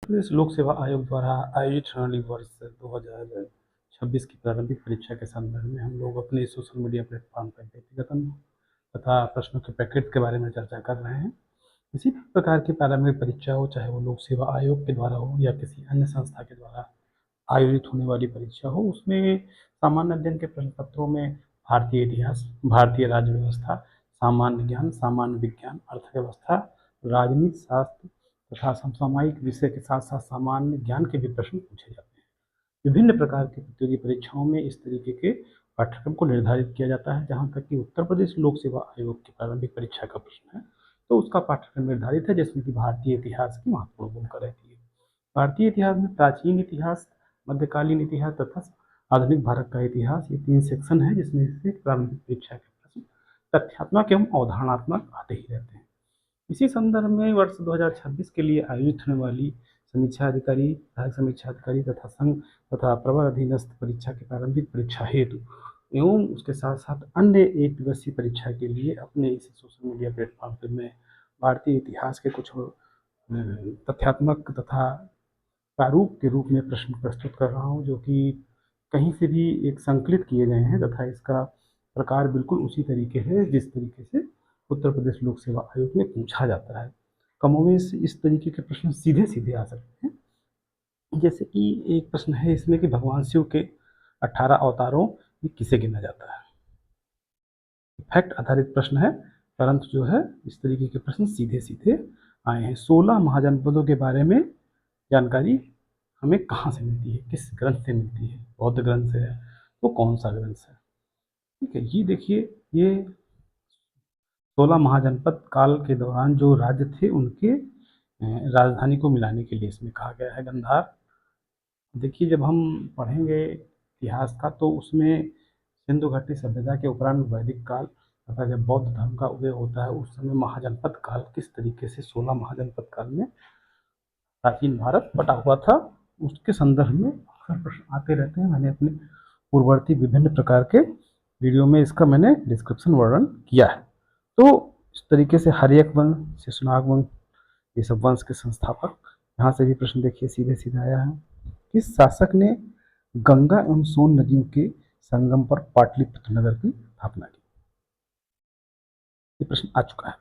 प्रदेश लोक सेवा आयोग द्वारा आयोजित होने वाली वर्ष 2026 की प्रारंभिक परीक्षा के संदर्भ में हम लोग अपने सोशल मीडिया प्लेटफॉर्म पर व्यक्तिगत अनुभव तथा प्रश्नों के पैकेट के बारे में चर्चा कर रहे हैं। किसी भी प्रकार की प्रारंभिक परीक्षा हो, चाहे वो लोक सेवा आयोग के द्वारा हो या किसी अन्य संस्था के द्वारा आयोजित होने वाली परीक्षा हो, उसमें सामान्य अध्ययन के प्रश्न पत्रों में भारतीय इतिहास, भारतीय राज्य व्यवस्था, सामान्य ज्ञान, सामान्य विज्ञान, अर्थव्यवस्था, राजनीति शास्त्र तथा समसामयिक विषय के साथ साथ सामान्य ज्ञान के भी प्रश्न पूछे जाते हैं। विभिन्न प्रकार की प्रतियोगी परीक्षाओं में इस तरीके के पाठ्यक्रम को निर्धारित किया जाता है। जहाँ तक कि उत्तर प्रदेश लोक सेवा आयोग की प्रारंभिक परीक्षा का प्रश्न है, तो उसका पाठ्यक्रम निर्धारित है, जिसमें कि भारतीय इतिहास की महत्वपूर्ण भूमिका रहती है। भारतीय इतिहास में प्राचीन इतिहास, मध्यकालीन इतिहास तथा आधुनिक भारत का इतिहास, ये 3 सेक्शन है, जिसमें से प्रारंभिक परीक्षा के प्रश्न तथ्यात्मक एवं अवधारणात्मक आते ही रहते हैं। इसी संदर्भ में वर्ष 2026 के लिए आयोजित होने वाली समीक्षा अधिकारी, सहायक समीक्षा अधिकारी तथा संघ तथा प्रवर अधीनस्थ परीक्षा की प्रारंभिक परीक्षा हेतु एवं उसके साथ साथ अन्य एक दिवसीय परीक्षा के लिए अपने इस सोशल मीडिया प्लेटफॉर्म पर मैं भारतीय इतिहास के कुछ तथ्यात्मक तथा प्रारूप के रूप में प्रश्न प्रस्तुत कर रहा हूँ, जो कि कहीं से भी एक संकलित किए गए हैं तथा इसका प्रकार बिल्कुल उसी तरीके है जिस तरीके से उत्तर प्रदेश लोक सेवा आयोग में पूछा जाता है। कमोवेश इस तरीके के प्रश्न सीधे सीधे आ सकते हैं। जैसे कि एक प्रश्न है इसमें कि भगवान शिव के 18 अवतारों में किसे गिना जाता है। फैक्ट आधारित प्रश्न है, परंतु जो है इस तरीके के प्रश्न सीधे सीधे आए हैं। 16 महाजनपदों के बारे में जानकारी हमें कहाँ से मिलती है, किस ग्रंथ से मिलती है? बौद्ध ग्रंथ से है, तो कौन सा ग्रंथ है? ठीक है, ये देखिए, ये 16 महाजनपद काल के दौरान जो राज्य थे उनके राजधानी को मिलाने के लिए इसमें कहा गया है गंधार। देखिए, जब हम पढ़ेंगे इतिहास का तो उसमें सिंधु घाटी सभ्यता के उपरांत वैदिक काल तथा जब बौद्ध धर्म का उदय होता है उस समय महाजनपद काल किस तरीके से 16 महाजनपद काल में प्राचीन भारत बटा हुआ था, उसके संदर्भ में अक्सर प्रश्न आते रहते हैं। मैंने अपने पूर्ववर्ती विभिन्न प्रकार के वीडियो में इसका मैंने डिस्क्रिप्शन वर्णन किया है। तो इस तरीके से हर्यक वंश, शेषनाग वंश, ये सब वंश के संस्थापक, यहाँ से भी प्रश्न देखिए सीधे सीधे आया है। किस शासक ने गंगा एवं सोन नदियों के संगम पर पाटलिपुत्र नगर की स्थापना की? ये प्रश्न आ चुका है।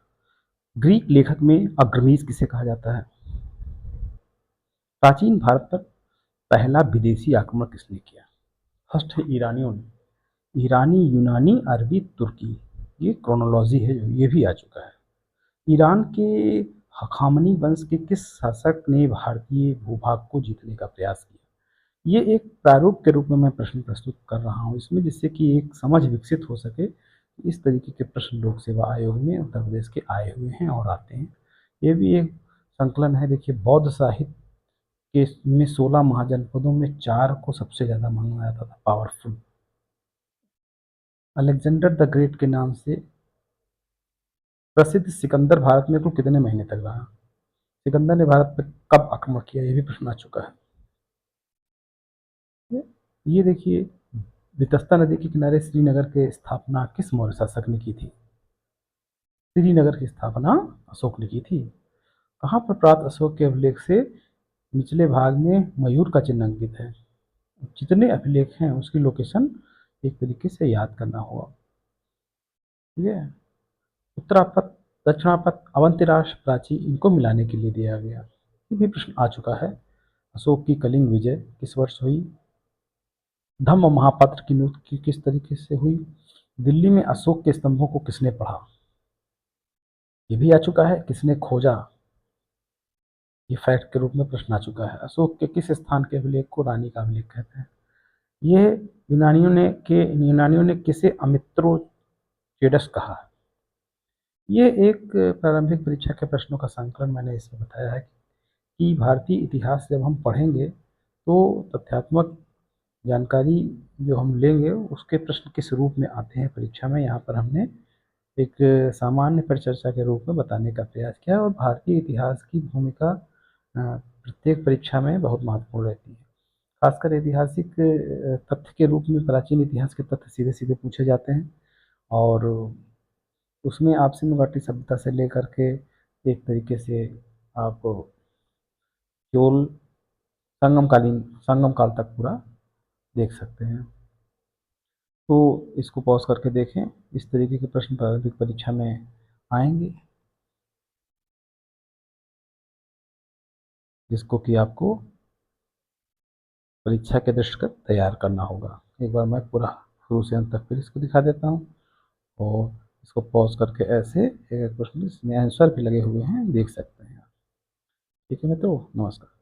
ग्रीक लेखक में अग्रमीज किसे कहा जाता है? प्राचीन भारत पर पहला विदेशी आक्रमण किसने किया? फर्स्ट है ईरानियों ने। ईरानी, यूनानी, अरबी, तुर्की, ये क्रोनोलॉजी है जो ये भी आ चुका है। ईरान के हखामनी वंश के किस शासक ने भारतीय भूभाग को जीतने का प्रयास किया? ये एक प्रारूप के रूप में मैं प्रश्न प्रस्तुत कर रहा हूँ इसमें, जिससे कि एक समझ विकसित हो सके। इस तरीके के प्रश्न लोक सेवा आयोग में उत्तर प्रदेश के आए हुए हैं और आते हैं। ये भी एक संकलन है। देखिए, बौद्ध साहित्य के में 16 महाजनपदों में 4 को सबसे ज़्यादा माना जाता था पावरफुल। अलेक्जेंडर द ग्रेट के नाम से प्रसिद्ध सिकंदर भारत में कुल कितने महीने तक रहा? सिकंदर ने भारत पर कब आक्रमण किया? ये भी प्रश्न आ चुका है। ये देखिए, वितस्ता नदी के किनारे श्रीनगर की स्थापना किस मौर्य शासक ने की थी? श्रीनगर की स्थापना अशोक ने की थी। कहाँ पर प्राप्त अशोक के अभिलेख से निचले भाग में मयूर का चिन्ह अंकित है? जितने अभिलेख हैं उसकी लोकेशन एक तरीके से याद करना होगा। ठीक है, उत्तरापथ, दक्षिणापथ, अवंतिराश, प्राची, इनको मिलाने के लिए दिया गया। ये भी प्रश्न आ चुका है। अशोक की कलिंग विजय किस वर्ष हुई? धम्म महापात्र की नियुक्ति किस तरीके से हुई? दिल्ली में अशोक के स्तंभों को किसने पढ़ा? ये भी आ चुका है। किसने खोजा? ये फैक्ट के रूप में प्रश्न आ चुका है। अशोक के किस स्थान के अभिलेख को रानी का अभिलेख कहते हैं? ये यूनानियों ने किसे अमित्रोचेडस कहा है? ये एक प्रारंभिक परीक्षा के प्रश्नों का संकलन मैंने इसमें बताया है कि भारतीय इतिहास जब हम पढ़ेंगे तो तथ्यात्मक जानकारी जो हम लेंगे उसके प्रश्न किस रूप में आते हैं परीक्षा में, यहाँ पर हमने एक सामान्य परिचर्चा के रूप में बताने का प्रयास किया। और भारतीय इतिहास की भूमिका प्रत्येक परीक्षा में बहुत महत्वपूर्ण रहती है। खासकर ऐतिहासिक तथ्य के रूप में प्राचीन इतिहास के तथ्य सीधे सीधे पूछे जाते हैं और उसमें आप सिंधु घाटी सभ्यता से लेकर के एक तरीके से आप केवल संगमकालीन संगम काल तक पूरा देख सकते हैं। तो इसको पॉज़ करके देखें, इस तरीके के प्रश्न प्रारंभिक परीक्षा में आएँगे, जिसको कि आपको परीक्षा के दृष्टिगत तैयार करना होगा। एक बार मैं पूरा शुरू से अंत तक फिर इसको दिखा देता हूँ और इसको पॉज़ करके ऐसे एक-एक प्रश्न इसमें आंसर भी लगे हुए हैं, देख सकते हैं आप। ठीक है मित्रों, नमस्कार।